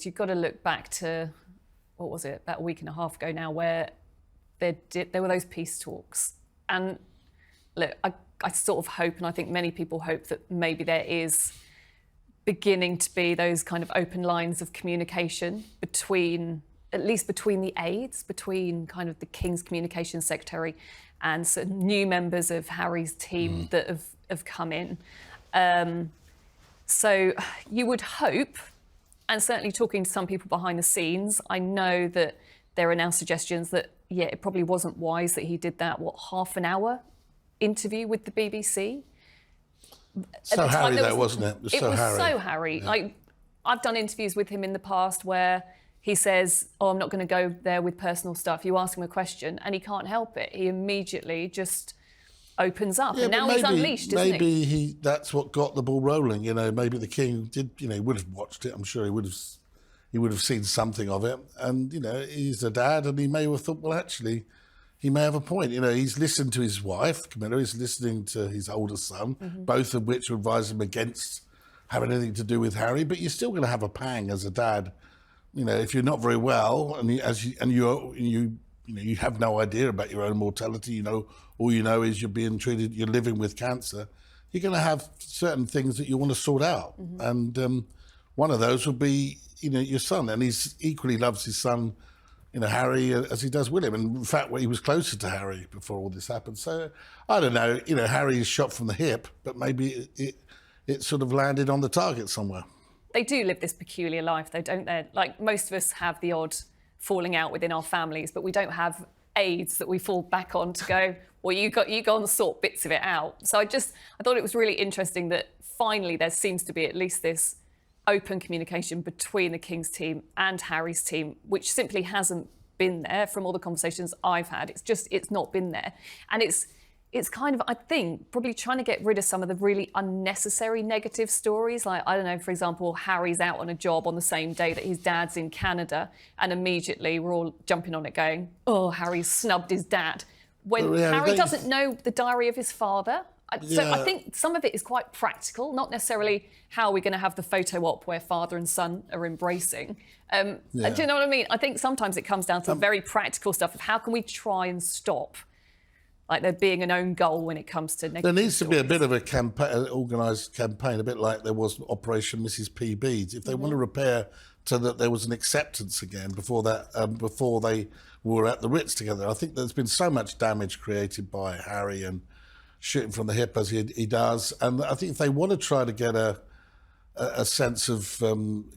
You've got to look back to, what was it, about a week and a half ago now, where there were those peace talks. And look, I sort of hope, and I think many people hope, that maybe there is beginning to be those kind of open lines of communication between, at least between the aides, between kind of the King's Communications Secretary and some new members of Harry's team that have come in. So you would hope, and certainly talking to some people behind the scenes, I know that there are now suggestions that, yeah, it probably wasn't wise that he did that, half an hour interview with the BBC. So Harry, though, wasn't it? It was so Harry. Yeah. I've done interviews with him in the past where he says, I'm not going to go there with personal stuff. You ask him a question and he can't help it. He immediately just opens up. Yeah, and now he's unleashed, isn't he? Maybe that's what got the ball rolling. Maybe the King did, he would have watched it. I'm sure he would have seen something of it. And, he's a dad, and he may have thought, well, actually, he may have a point. He's listened to his wife, Camilla, he's listening to his older son, both of which advise him against having anything to do with Harry. But you're still going to have a pang as a dad. If you're not very well, and you have no idea about your own mortality, all you know is you're living with cancer, you're going to have certain things that you want to sort out. And one of those would be, your son. And he equally loves his son, Harry, as he does William. And in fact, he was closer to Harry before all this happened. So, I don't know, Harry is shot from the hip, but maybe it sort of landed on the target somewhere. They do live this peculiar life, though, don't they? Like, most of us have the odd falling out within our families, but we don't have aides that we fall back on to go, well, you go and sort bits of it out. So I thought it was really interesting that finally there seems to be at least this open communication between the King's team and Harry's team, which simply hasn't been there from all the conversations I've had. It's not been there. And it's kind of, I think, probably trying to get rid of some of the really unnecessary negative stories. Like, I don't know, for example, Harry's out on a job on the same day that his dad's in Canada, and immediately we're all jumping on it going, oh, Harry's snubbed his dad. When Harry doesn't know the diary of his father. So I think some of it is quite practical, not necessarily how we're going to have the photo op where father and son are embracing. Do you know what I mean? I think sometimes it comes down to very practical stuff of how can we try and stop there being an own goal when it comes to negative There needs stories. to be a bit of a campaign, an organised campaign, a bit like there was Operation Mrs. P. Beads. If they want to repair so that there was an acceptance again before they were at the Ritz together. I think there's been so much damage created by Harry and shooting from the hip as he does. And I think if they want to try to get a sense of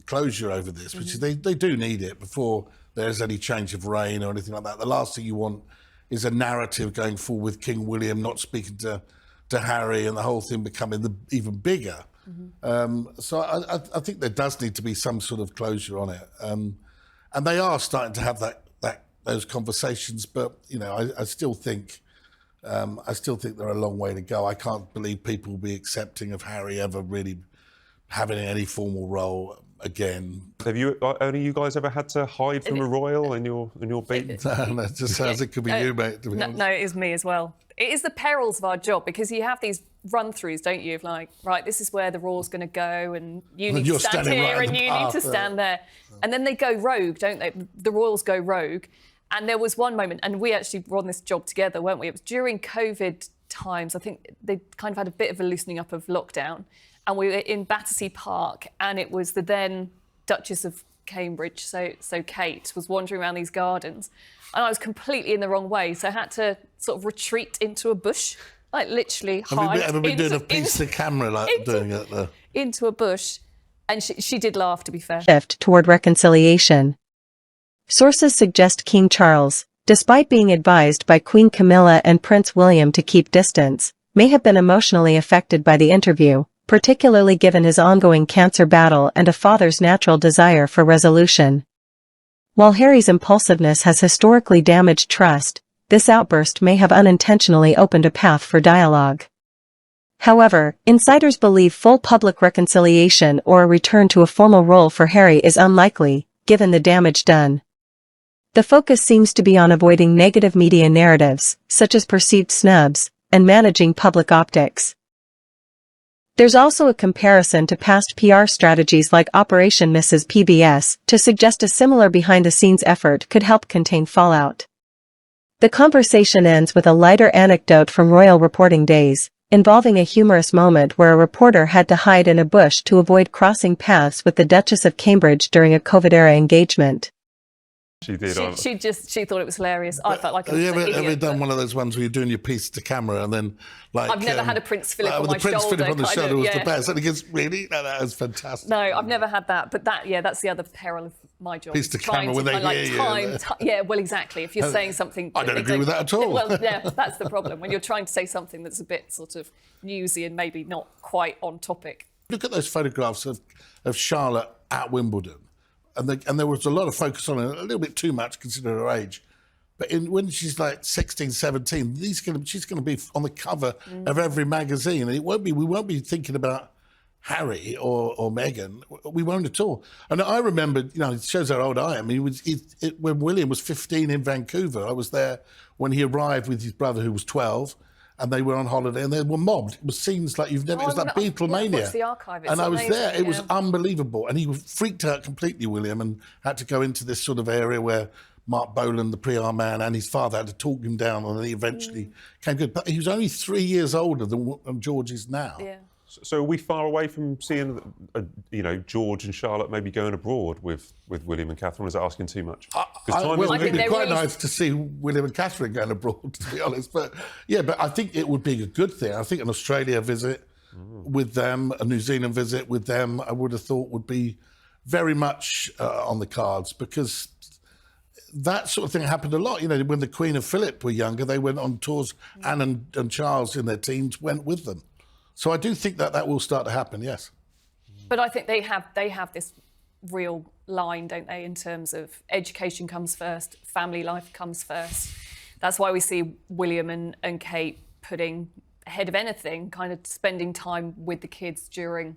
closure over this, which they do need it before there's any change of reign or anything like that. The last thing you want is a narrative going forward with King William not speaking to Harry and the whole thing becoming even bigger. So I think there does need to be some sort of closure on it. And they are starting to have those conversations, but I still think they're a long way to go. I can't believe people will be accepting of Harry ever really having any formal role again. Have only you guys ever had to hide from a royal in your beat? No, it just sounds it could be you, mate. To be honest. No, it is me as well. It is the perils of our job, because you have these run-throughs, don't you, of right, this is where the royal's going to go, and you need to stand here, and you need to stand there. And then they go rogue, don't they? The royals go rogue. And there was one moment, and we actually were on this job together, weren't we? It was during COVID times. I think they kind of had a bit of a loosening up of lockdown. And we were in Battersea Park, and it was the then Duchess of Cambridge, so Kate, was wandering around these gardens. And I was completely in the wrong way, so I had to sort of retreat into a bush, literally hide. Have you ever been doing a piece to camera doing it there? Into a bush. And she did laugh, to be fair. Shift toward reconciliation. Sources suggest King Charles, despite being advised by Queen Camilla and Prince William to keep distance, may have been emotionally affected by the interview, particularly given his ongoing cancer battle and a father's natural desire for resolution. While Harry's impulsiveness has historically damaged trust, this outburst may have unintentionally opened a path for dialogue. However, insiders believe full public reconciliation or a return to a formal role for Harry is unlikely, given the damage done. The focus seems to be on avoiding negative media narratives, such as perceived snubs, and managing public optics. There's also a comparison to past PR strategies like Operation Mrs. PBS to suggest a similar behind-the-scenes effort could help contain fallout. The conversation ends with a lighter anecdote from royal reporting days, involving a humorous moment where a reporter had to hide in a bush to avoid crossing paths with the Duchess of Cambridge during a COVID-era engagement. She did. She thought it was hilarious. I felt like Have you an ever idiot, done but one of those ones where you're doing your piece to camera and then like... I've never had a Prince Philip on with my the Prince shoulder. Philip on the kind shoulder of, was yeah. the best. And he goes, really? No, that was fantastic. No, I've never had that. But that's the other peril of my job. Piece to trying camera when they like, hear you. yeah, well, exactly. If you're saying something... I don't agree with that at all. Well, yeah, that's the problem. When you're trying to say something that's a bit sort of newsy and maybe not quite on topic. Look at those photographs of Charlotte at Wimbledon. And there was a lot of focus on it, a little bit too much considering her age. But when she's like 16, 17, she's going to be on the cover of every magazine. And we won't be thinking about Harry or Meghan. We won't at all. And I remember, it shows how old I am. When William was 15 in Vancouver, I was there when he arrived with his brother who was 12. And they were on holiday and they were mobbed. It was scenes like you've never... it was like Beatlemania. Watched the archive. And I was amazing, there. It was yeah. unbelievable. And he freaked out completely, William, and had to go into this sort of area where Mark Bolan, the PR man, and his father had to talk him down, and then he eventually came good. But he was only 3 years older than George is now. Yeah. So are we far away from seeing, George and Charlotte maybe going abroad with William and Catherine? Is that asking too much? It'd be quite nice to see William and Catherine going abroad, to be honest. But I think it would be a good thing. I think an Australia visit with them, a New Zealand visit with them, I would have thought would be very much on the cards, because that sort of thing happened a lot. When the Queen and Philip were younger, they went on tours. Anne and Charles in their teens went with them. So I do think that will start to happen, yes. But I think they have this real line, don't they, in terms of education comes first, family life comes first. That's why we see William and Kate putting ahead of anything, kind of spending time with the kids during...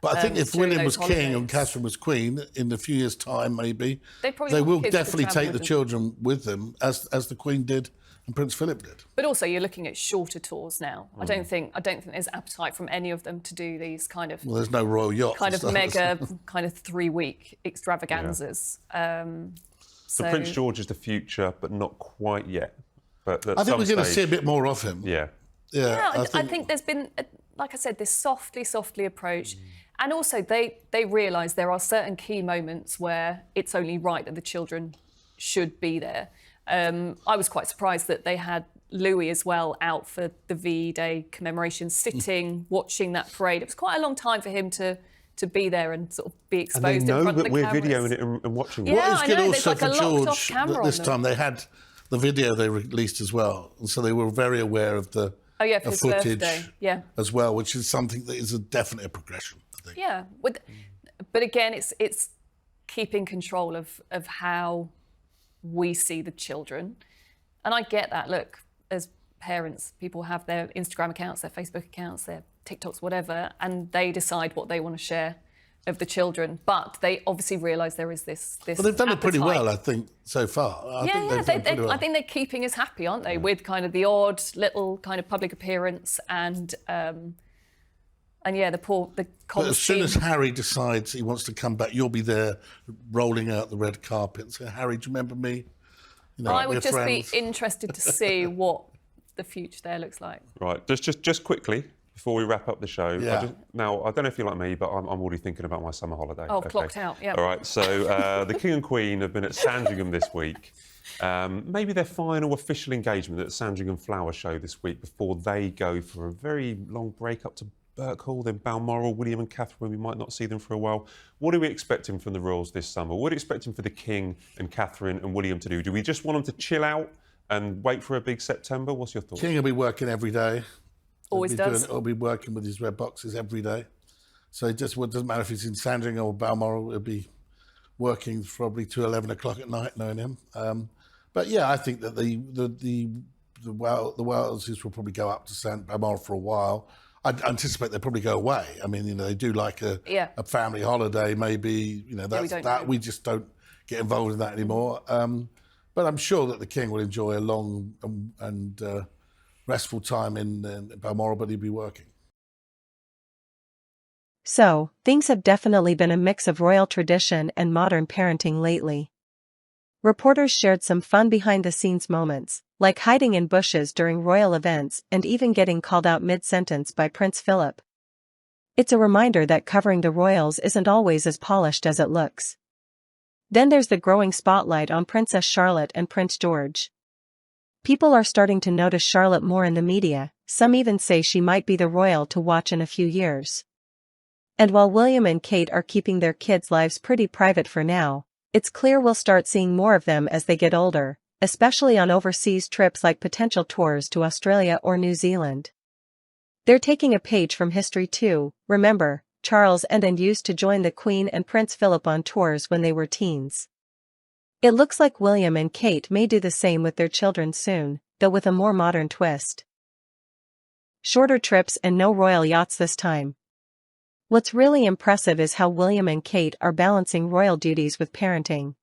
But I think if William was holidays. king and Catherine was queen, in a few years' time, maybe, They will kids to definitely travel take with the them. children with them, as the Queen did and Prince Philip did. But also, you're looking at shorter tours now. I don't think there's appetite from any of them to do these kind of... Well, there's no royal yacht. kind of mega, kind of 3-week extravaganzas. So Prince George is the future, but not quite yet. But I think we're going to see a bit more of him. Yeah. Yeah, I think there's been, like I said, this softly approach. And also, they realise there are certain key moments where it's only right that the children should be there. I was quite surprised that they had Louis as well out for the VE Day commemoration, sitting, watching that parade. It was quite a long time for him to be there and sort of be exposed in front of the cameras. And they know that we're videoing it and watching it. Yeah, What is good there's also like for a locked-off George, camera that this on them. time they had the video they released as well. And so they were very aware of the for his footage birthday, as well, which is something that is definitely a progression, I think. Yeah, but again, it's keeping control of how we see the children. And I get that. Look, as parents, people have their Instagram accounts, their Facebook accounts, their TikToks, whatever, and they decide what they want to share of the children. But they obviously realise there is this But they've done it pretty appetite. well, I think, so far. I think they're keeping us happy, aren't they? With kind of the odd little kind of public appearance and the But as soon as Harry decides he wants to come back, you'll be there rolling out the red carpet and say, Harry, do you remember me? I would we're just friends. be interested to see what the future there looks like. Right, just quickly, before we wrap up the show. Yeah. Now, I don't know if you're like me, but I'm already thinking about my summer holiday. Oh, clocked out, yeah. All right, so the King and Queen have been at Sandringham this week. Maybe their final official engagement at Sandringham Flower Show this week before they go for a very long break up to Birkhall, then Balmoral, William and Catherine. We might not see them for a while. What are we expecting from the royals this summer? What are we expecting for the King and Catherine and William to do? Do we just want them to chill out and wait for a big September? What's your thoughts? King will be working every day. Always does. He'll be working with his red boxes every day. So it doesn't matter if he's in Sandringham or Balmoral, he'll be working probably to 11 o'clock at night, knowing him. But yeah, I think that the Waleses will probably go up to Balmoral for a while. I anticipate they'll probably go away. I mean, they do like a family holiday, maybe. We just don't get involved in that anymore. But I'm sure that the King will enjoy a long and restful time in Balmoral, but he'll be working. So, things have definitely been a mix of royal tradition and modern parenting lately. Reporters shared some fun behind-the-scenes moments, like hiding in bushes during royal events and even getting called out mid-sentence by Prince Philip. It's a reminder that covering the royals isn't always as polished as it looks. Then there's the growing spotlight on Princess Charlotte and Prince George. People are starting to notice Charlotte more in the media, some even say she might be the royal to watch in a few years. And while William and Kate are keeping their kids' lives pretty private for now, it's clear we'll start seeing more of them as they get older, especially on overseas trips like potential tours to Australia or New Zealand. They're taking a page from history too. Remember, Charles and used to join the Queen and Prince Philip on tours when they were teens. It looks like William and Kate may do the same with their children soon, though with a more modern twist. Shorter trips and no royal yachts this time. What's really impressive is how William and Kate are balancing royal duties with parenting.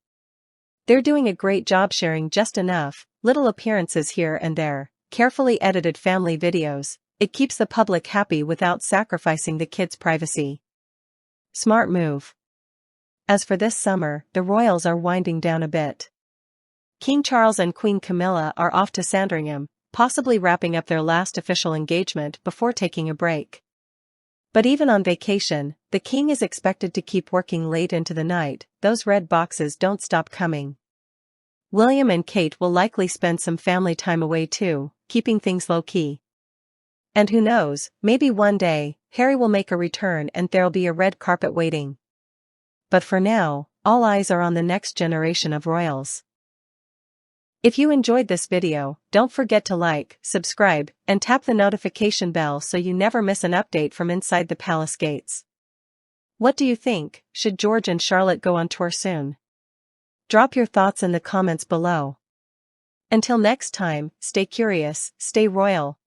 They're doing a great job sharing just enough, little appearances here and there, carefully edited family videos. It keeps the public happy without sacrificing the kids' privacy. Smart move. As for this summer, the royals are winding down a bit. King Charles and Queen Camilla are off to Sandringham, possibly wrapping up their last official engagement before taking a break. But even on vacation, the king is expected to keep working late into the night. Those red boxes don't stop coming. William and Kate will likely spend some family time away too, keeping things low-key. And who knows, maybe one day, Harry will make a return and there'll be a red carpet waiting. But for now, all eyes are on the next generation of royals. If you enjoyed this video, don't forget to like, subscribe, and tap the notification bell so you never miss an update from inside the palace gates. What do you think? Should George and Charlotte go on tour soon? Drop your thoughts in the comments below. Until next time, stay curious, stay royal.